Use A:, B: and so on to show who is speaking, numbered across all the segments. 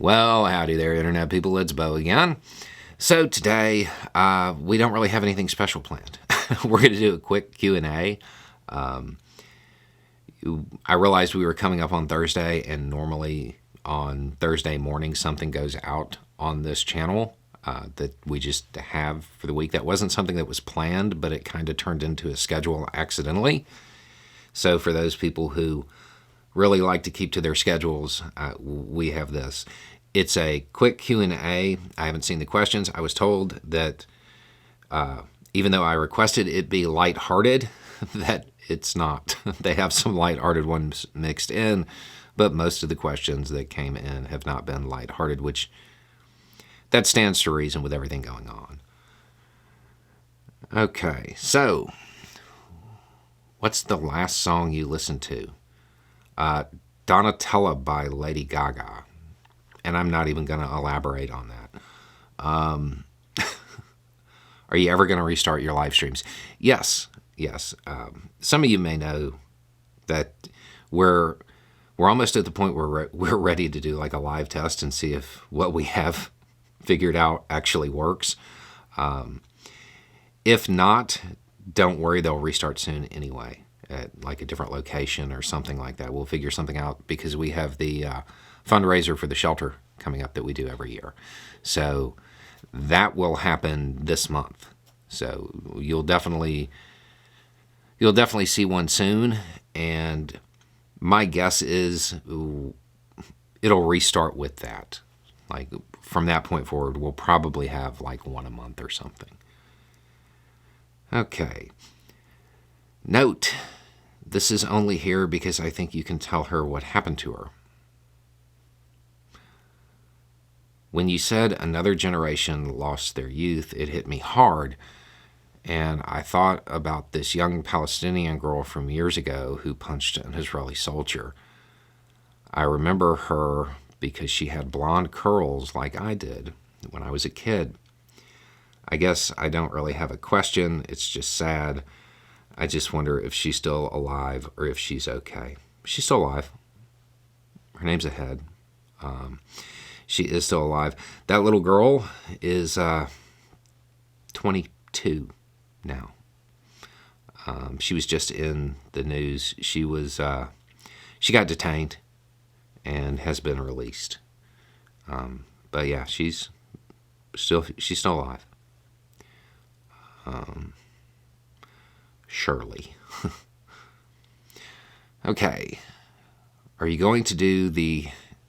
A: Well, howdy there, Internet people. It's Bo again. So today, we don't really have anything special planned. We're going to do a quick Q&A. I realized we were coming up on Thursday, and normally on Thursday morning something goes out on this channel that we just have for the week. That wasn't something that was planned, but it kind of turned into a schedule accidentally. So for those people who really like to keep to their schedules, we have this. It's a quick Q&A. I haven't seen the questions. I was told that even though I requested it be lighthearted, that it's not. They have some lighthearted ones mixed in, but most of the questions that came in have not been lighthearted, which that stands to reason with everything going on. Okay, so what's the last song you listened to? Donatella by Lady Gaga. And I'm not even going to elaborate on that. Are you ever going to restart your live streams? Yes. Some of you may know that we're almost at the point where we're ready to do like a live test and see if what we have figured out actually works. If not, don't worry, they'll restart soon anyway at like a different location or something like that. We'll figure something out because we have the fundraiser for the shelter coming up that we do every year. So that will happen this month. So you'll definitely see one soon. And my guess is it'll restart with that. Like from that point forward, we'll probably have like one a month or something. Okay. Note, this is only here because I think you can tell her what happened to her. When you said another generation lost their youth, it hit me hard, and I thought about this young Palestinian girl from years ago who punched an Israeli soldier. I remember her because she had blonde curls like I did when I was a kid. I guess I don't really have a question. It's just sad. I just wonder if she's still alive or if she's okay. She's still alive. Her name's Ahead. She is still alive. That little girl is 22 now. She was just in the news. She got detained and has been released. But yeah, she's still alive. Shirley. Okay. Are you going to do the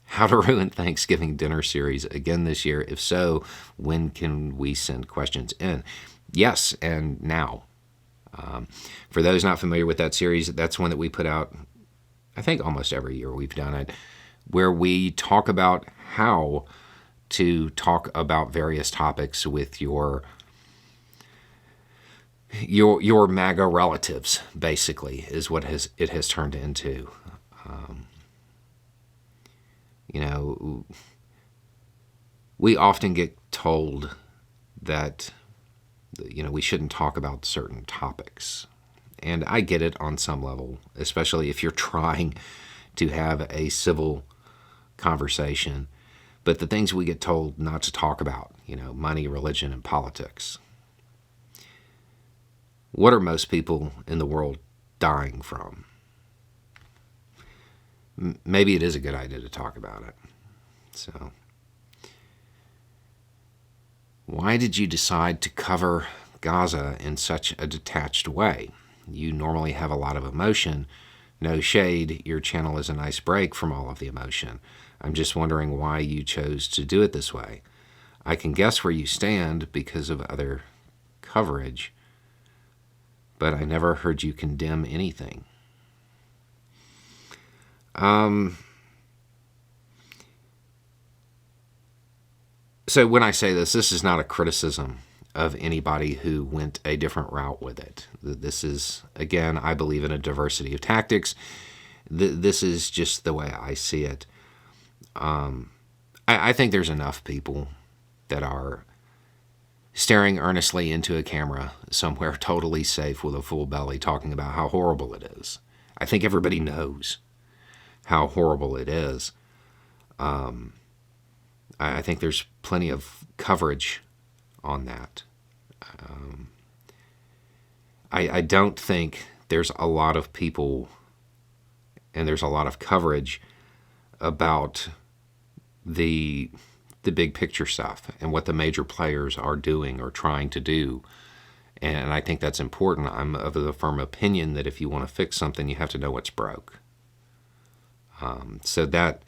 A: How to Ruin Thanksgiving Dinner series again this year? If so, when can we send questions in? Yes, and now. For those not familiar with that series, that's one that we put out, I think almost every year we've done it, where we talk about how to talk about various topics with your MAGA relatives, basically, is what it has turned into. We often get told that, we shouldn't talk about certain topics. And I get it on some level, especially if you're trying to have a civil conversation. But the things we get told not to talk about, money, religion, and politics. What are most people in the world dying from? Maybe it is a good idea to talk about it. So, why did you decide to cover Gaza in such a detached way? You normally have a lot of emotion. No shade, your channel is a nice break from all of the emotion. I'm just wondering why you chose to do it this way. I can guess where you stand because of other coverage, but I never heard you condemn anything. So when I say this is not a criticism of anybody who went a different route with it. This is, again, I believe in a diversity of tactics. This is just the way I see it. I think there's enough people that are staring earnestly into a camera somewhere totally safe with a full belly talking about how horrible it is. I think everybody knows how horrible it is. I think there's plenty of coverage on that. I don't think there's a lot of people and there's a lot of coverage about the big picture stuff and what the major players are doing or trying to do. And I think that's important. I'm of the firm opinion that if you want to fix something, you have to know what's broke. So that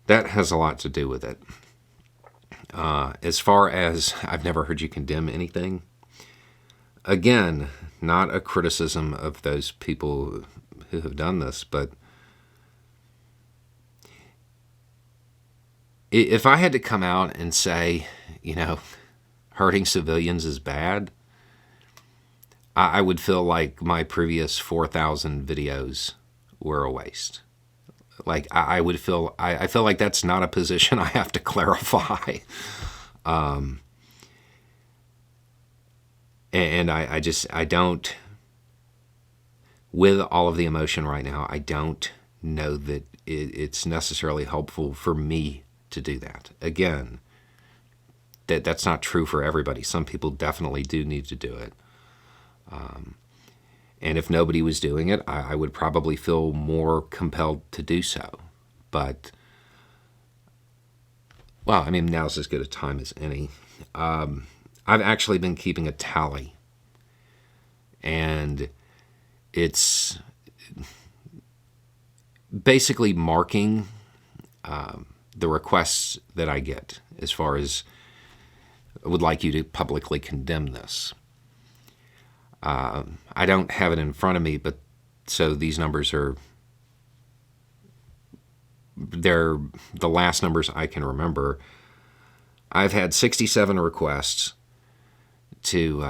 A: has a lot to do with it. As far as I've never heard you condemn anything, again, not a criticism of those people who have done this, but if I had to come out and say, hurting civilians is bad, I would feel like my previous 4,000 videos were a waste. Like I would feel, I feel like that's not a position I have to clarify. And I don't, with all of the emotion right now, I don't know that it's necessarily helpful for me to do that. Again, that's not true for everybody. Some people definitely do need to do it. And if nobody was doing it, I would probably feel more compelled to do so. But, well, I mean, now's as good a time as any. I've actually been keeping a tally. And it's basically marking the requests that I get as far as I would like you to publicly condemn this. I don't have it in front of me, but so these numbers they're the last numbers I can remember. I've had 67 requests to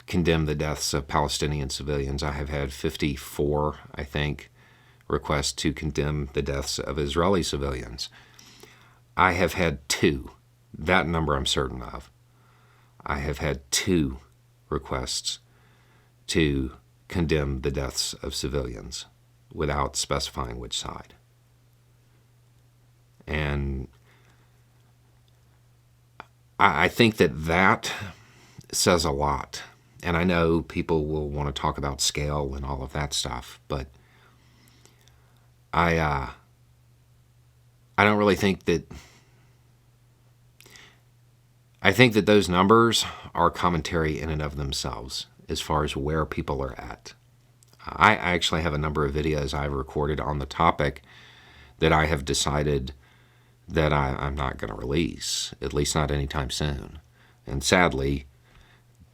A: condemn the deaths of Palestinian civilians. I have had 54, I think, requests to condemn the deaths of Israeli civilians. I have had 2. That number I'm certain of. I have had 2 requests to condemn the deaths of civilians without specifying which side. And I think that says a lot. And I know people will want to talk about scale and all of that stuff, but I don't really think that. I think that those numbers are commentary in and of themselves as far as where people are at. I actually have a number of videos I've recorded on the topic that I have decided that I'm not going to release, at least not anytime soon. And sadly,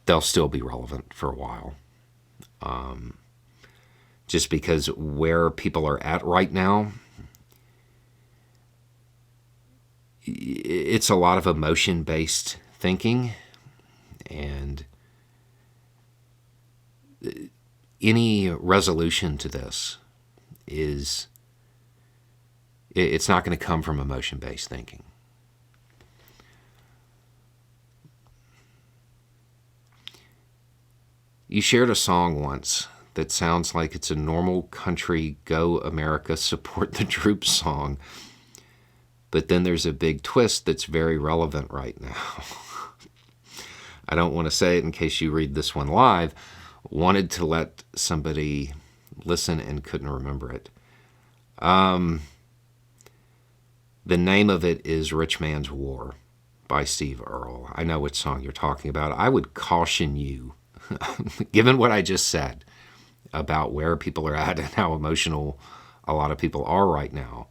A: they'll still be relevant for a while. Just because where people are at right now, it's a lot of emotion-based thinking, and any resolution to this it's not going to come from emotion-based thinking. You shared a song once that sounds like it's a normal country Go America Support the Troops song, but then there's a big twist that's very relevant right now. I don't want to say it in case you read this one live. Wanted to let somebody listen and couldn't remember it. The name of it is Rich Man's War by Steve Earle. I know which song you're talking about. I would caution you, given what I just said about where people are at and how emotional a lot of people are right now,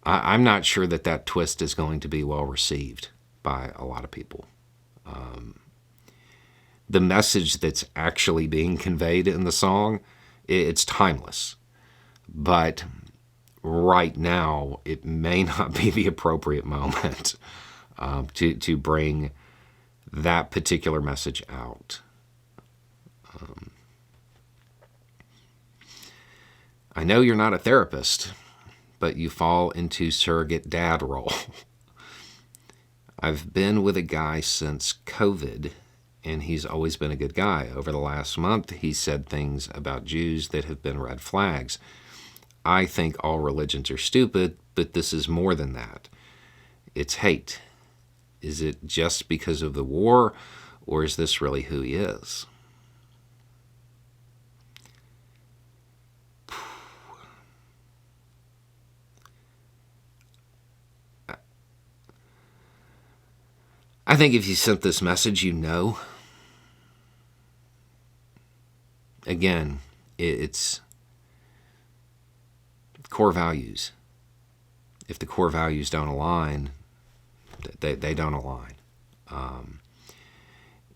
A: I'm not sure that twist is going to be well received by a lot of people. The message that's actually being conveyed in the song, it's timeless. But right now, it may not be the appropriate moment to bring that particular message out. I know you're not a therapist, but you fall into surrogate dad role. I've been with a guy since COVID, and he's always been a good guy. Over the last month, he said things about Jews that have been red flags. I think all religions are stupid, but this is more than that. It's hate. Is it just because of the war, or is this really who he is? I think if you sent this message, you know. Again, it's core values. If the core values don't align, they don't align.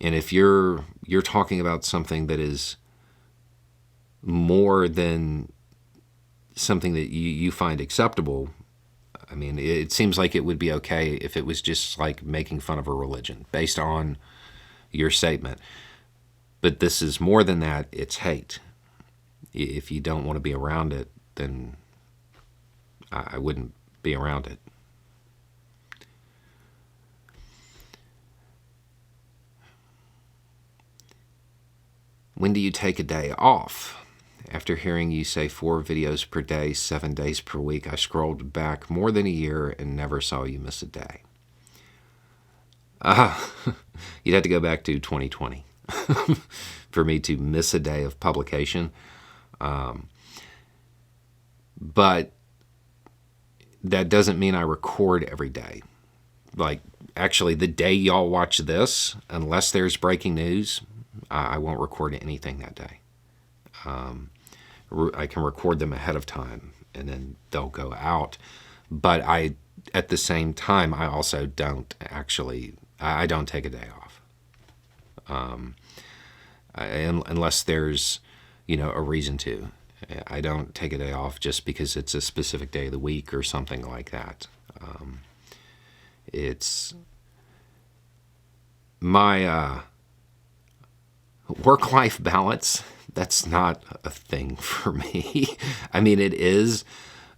A: And if you're talking about something that is more than something that you find acceptable, I mean, it seems like it would be okay if it was just like making fun of a religion based on your statement. But this is more than that. It's hate. If you don't want to be around it, then I wouldn't be around it. When do you take a day off? After hearing you say 4 videos per day, 7 days per week, I scrolled back more than a year and never saw you miss a day. You'd have to go back to 2020 for me to miss a day of publication. But that doesn't mean I record every day. Like, actually, the day y'all watch this, unless there's breaking news, I won't record anything that day. I can record them ahead of time, and then they'll go out. But at the same time, I also don't actually, I don't take a day off. Unless there's, a reason to. I don't take a day off just because it's a specific day of the week or something like that. It's my work-life balance. That's not a thing for me. I mean, it is,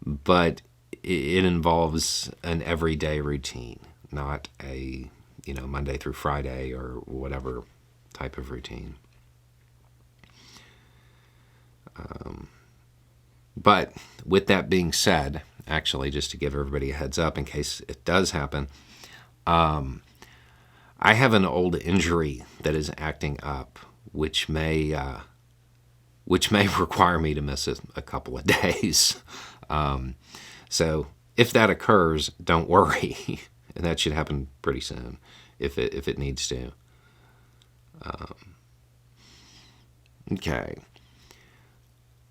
A: but it involves an everyday routine, not a, Monday through Friday or whatever type of routine. But with that being said, actually, just to give everybody a heads up in case it does happen, I have an old injury that is acting up, which may require me to miss a couple of days. So if that occurs, don't worry, and that should happen pretty soon, if it needs to. Okay.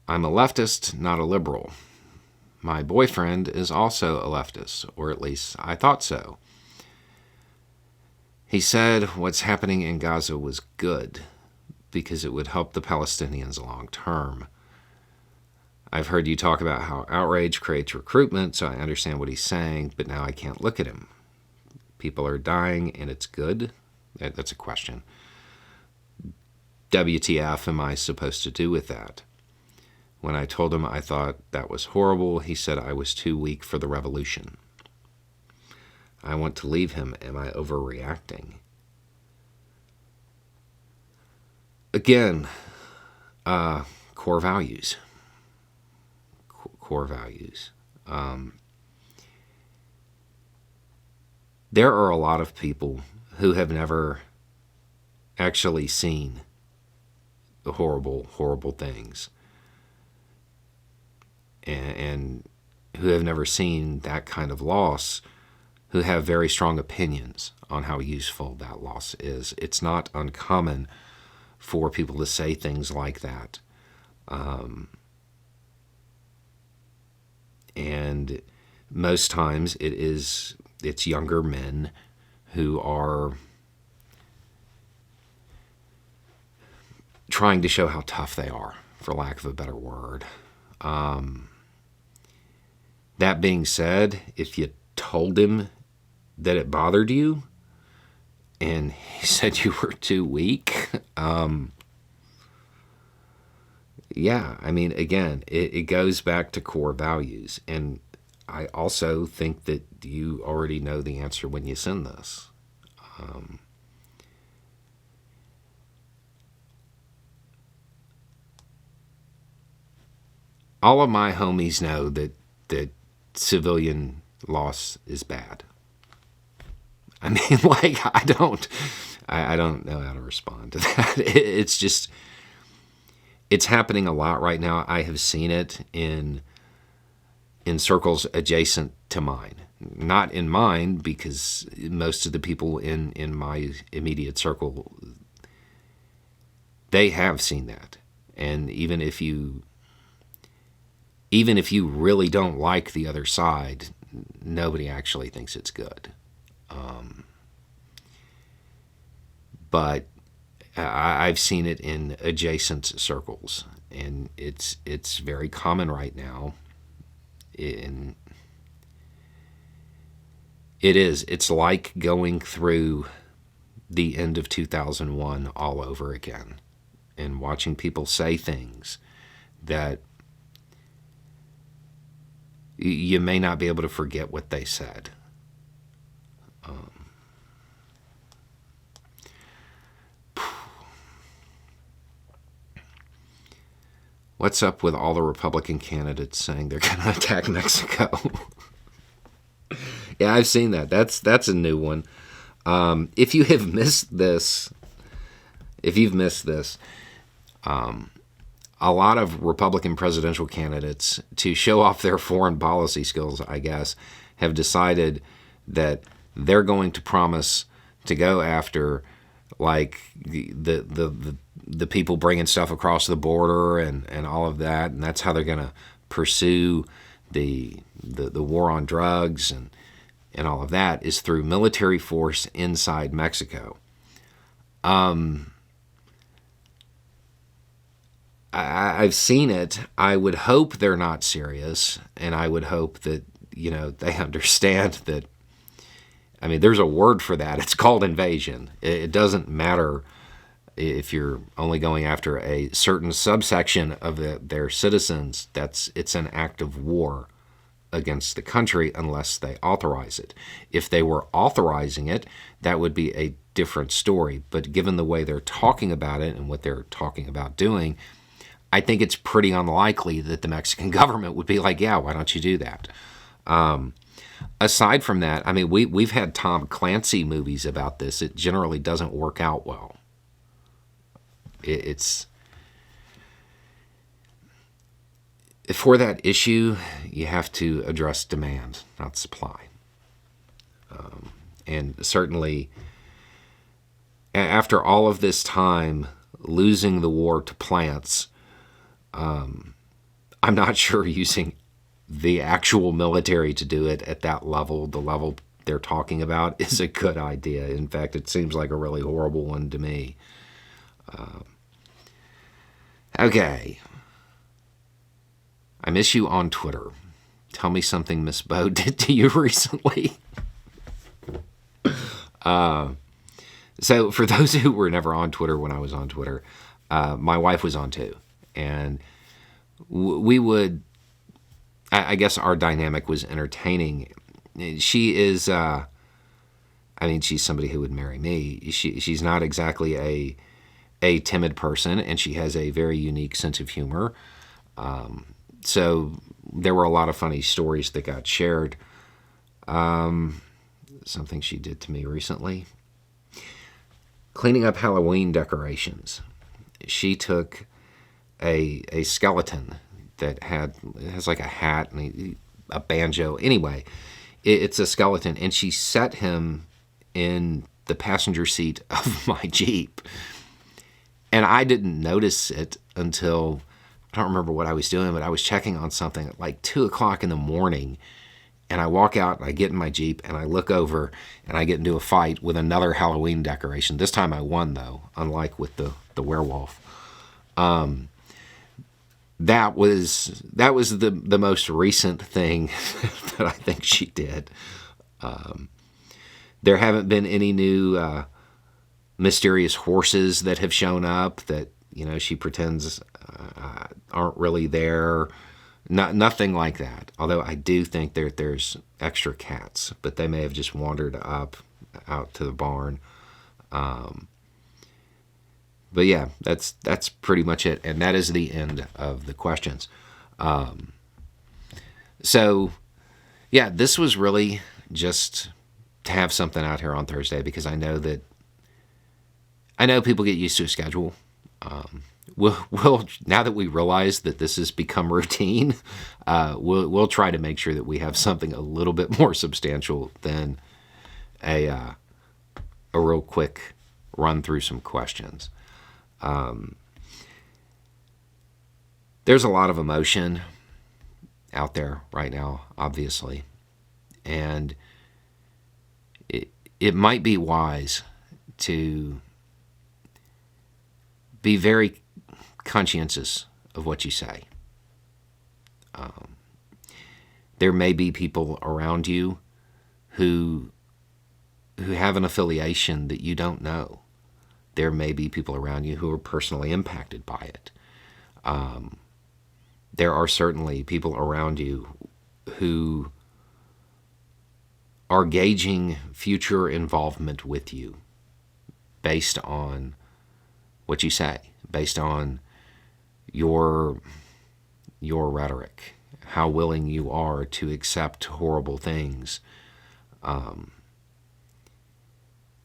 A: I'm a leftist, not a liberal. My boyfriend is also a leftist, or at least I thought so. He said what's happening in Gaza was good because it would help the Palestinians long term. I've heard you talk about how outrage creates recruitment, so I understand what he's saying, but now I can't look at him. People are dying and it's good? That's a question. WTF am I supposed to do with that? When I told him I thought that was horrible, he said I was too weak for the revolution. I want to leave him. Am I overreacting? Again, core values. Core values. There are a lot of people who have never actually seen the horrible, horrible things. And who have never seen that kind of loss, who have very strong opinions on how useful that loss is. It's not uncommon for people to say things like that. And most times it's younger men who are trying to show how tough they are, for lack of a better word. That being said, if you told him that it bothered you and he said you were too weak, yeah, I mean, again, it goes back to core values. And I also think that you already know the answer when you send this. All of my homies know that civilian loss is bad. I mean, like, I don't know how to respond to that. It's just, it's happening a lot right now. I have seen it in circles adjacent to mine. Not in mine, because most of the people in my immediate circle, they have seen that. And even if you really don't like the other side, nobody actually thinks it's good. But I've seen it in adjacent circles, and it's very common right now. It's like going through the end of 2001 all over again, and watching people say things that you may not be able to forget what they said. What's up with all the Republican candidates saying they're going to attack Mexico? Yeah, I've seen that. That's a new one. If you've missed this, a lot of Republican presidential candidates, to show off their foreign policy skills, I guess, have decided that they're going to promise to go after, like, the people bringing stuff across the border and all of that, and that's how they're going to pursue the war on drugs and all of that, is through military force inside Mexico. I've seen it. I would hope they're not serious, and I would hope that, they understand that, I mean, there's a word for that. It's called invasion. It doesn't matter if you're only going after a certain subsection of their citizens. It's an act of war against the country unless they authorize it. If they were authorizing it, that would be a different story. But given the way they're talking about it and what they're talking about doing, I think it's pretty unlikely that the Mexican government would be like, yeah, why don't you do that? Aside from that, I mean, we've had Tom Clancy movies about this. It generally doesn't work out well. It's for that issue, you have to address demand, not supply. And certainly, after all of this time losing the war to plants, I'm not sure using the actual military to do it at that level, the level they're talking about, is a good idea. In fact, it seems like a really horrible one to me. Okay. I miss you on Twitter. Tell me something Miss Bo did to you recently. So for those who were never on Twitter when I was on Twitter, my wife was on too. And we would, I guess our dynamic was entertaining. She is, she's somebody who would marry me. She's not exactly a timid person, and she has a very unique sense of humor. So there were a lot of funny stories that got shared. Something she did to me recently. Cleaning up Halloween decorations. She took a skeleton that has like a hat and a banjo. Anyway, it's a skeleton, and she set him in the passenger seat of my Jeep. And I didn't notice it until, I don't remember what I was doing, but I was checking on something at like 2 o'clock in the morning. And I walk out and I get in my Jeep and I look over and I get into a fight with another Halloween decoration. This time I won, though, unlike with the werewolf. That was the most recent thing that I think she did. There haven't been any new mysterious horses that have shown up that she pretends aren't really there. Nothing like that. Although I do think there's extra cats, but they may have just wandered out to the barn. But yeah, that's pretty much it, and that is the end of the questions. So Yeah, this was really just to have something out here on Thursday because I know people get used to a schedule. We'll now that we realize that this has become routine, we'll try to make sure that we have something a little bit more substantial than a real quick run through some questions. There's a lot of emotion out there right now, obviously, and it might be wise to be very conscientious of what you say. There may be people around you who have an affiliation that you don't know. There may be people around you who are personally impacted by it. There are certainly people around you who are gauging future involvement with you based on what you say, based on your rhetoric, how willing you are to accept horrible things.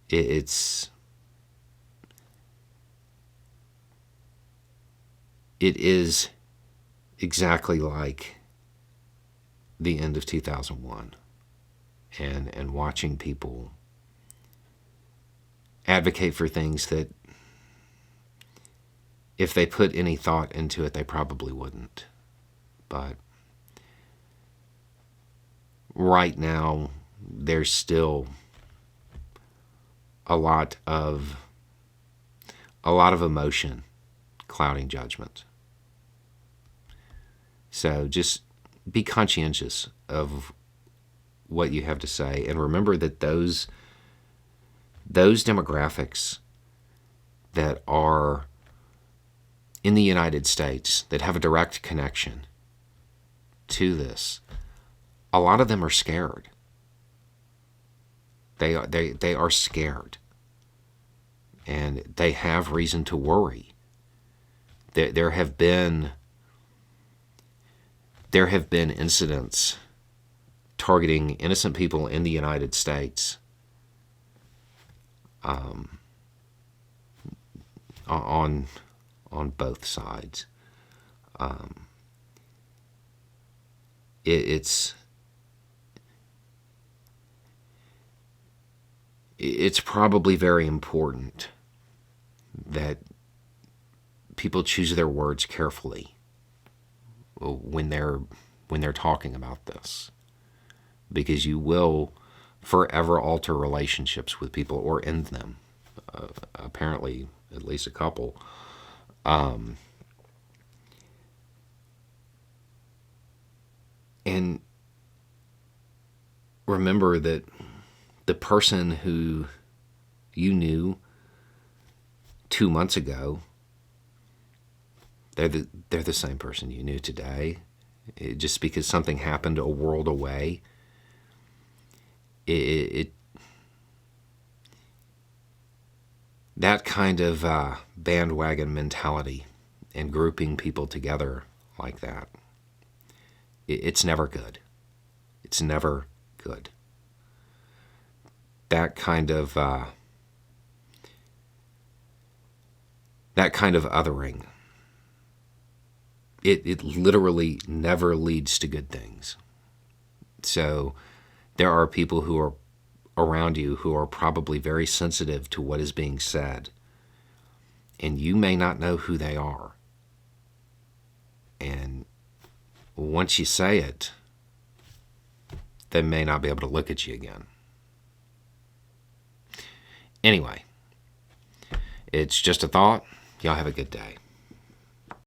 A: It is exactly like the end of 2001 and watching people advocate for things that if they put any thought into it, they probably wouldn't. But right now, there's still a lot of emotion clouding judgment. So just be conscientious of what you have to say, and remember that those demographics that are in the United States that have a direct connection to this, a lot of them are scared. They are scared, and they have reason to worry. There have been incidents targeting innocent people in the United States on both sides. It's probably very important that people choose their words carefully when they're talking about this, because you will forever alter relationships with people or end them. Apparently, at least a couple. And remember that the person who you knew 2 months ago, they're the same person you knew today. Just because something happened a world away, that kind of bandwagon mentality and grouping people together like that, it's never good. It's never good. That kind of othering, it literally never leads to good things. So there are people who are around you who are probably very sensitive to what is being said, and you may not know who they are. And once you say it, they may not be able to look at you again. Anyway, it's just a thought. Y'all have a good day.